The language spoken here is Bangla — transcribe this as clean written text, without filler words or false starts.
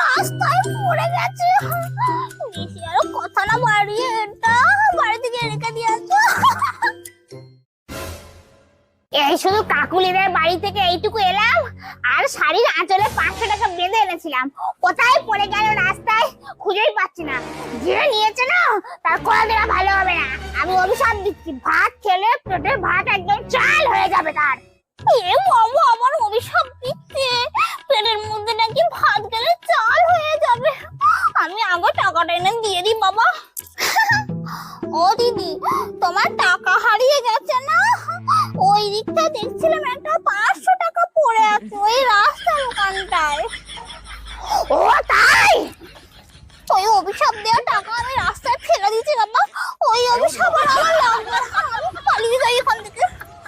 রাস্তায় পড়ে গেছে। বেশি আরো কথা না বাড়িয়ে এটা বাড়ি থেকে রেখে দিয়ে আসো। এই শুধু কাকুলিদের বাড়ি থেকে এইটুকু এলাম, আর শাড়ির আঁচলে 500 টাকা বেঁধে এনেছিলাম। কোথায় পড়ে গেল রাস্তায় খুঁজেই পাচ্ছি না। যে নিয়েছে না তার কোনোদিনও ভালো হবে না। আমি অভিশাপ দিচ্ছি, ভাত খেলে পেটের ভাত একদম চাল হয়ে যাবে তার। এ বাবা, আমার অভিশাপ দিচ্ছে পেটের মধ্যে নাকি ভাত গেলে চাল হয়ে যাবে। আমি আগে টাকাটা এনে দিয়ে দিই বাবা। ও দিদি, তোমার টাকা হারিয়ে গেছে না? ওই দিকটা দেখছিলাম একটা 500 টাকা পড়ে আছে ওই রাস্তার ওখানটায়। ও তাই? ওই অভিশাপ দেওয়া টাকা আমি রাস্তায় ফেলে দিয়েছি বাবা। ওই অভিশাপ আর আমার লাগবে না, আমি পালিয়ে যাই এখান থেকে।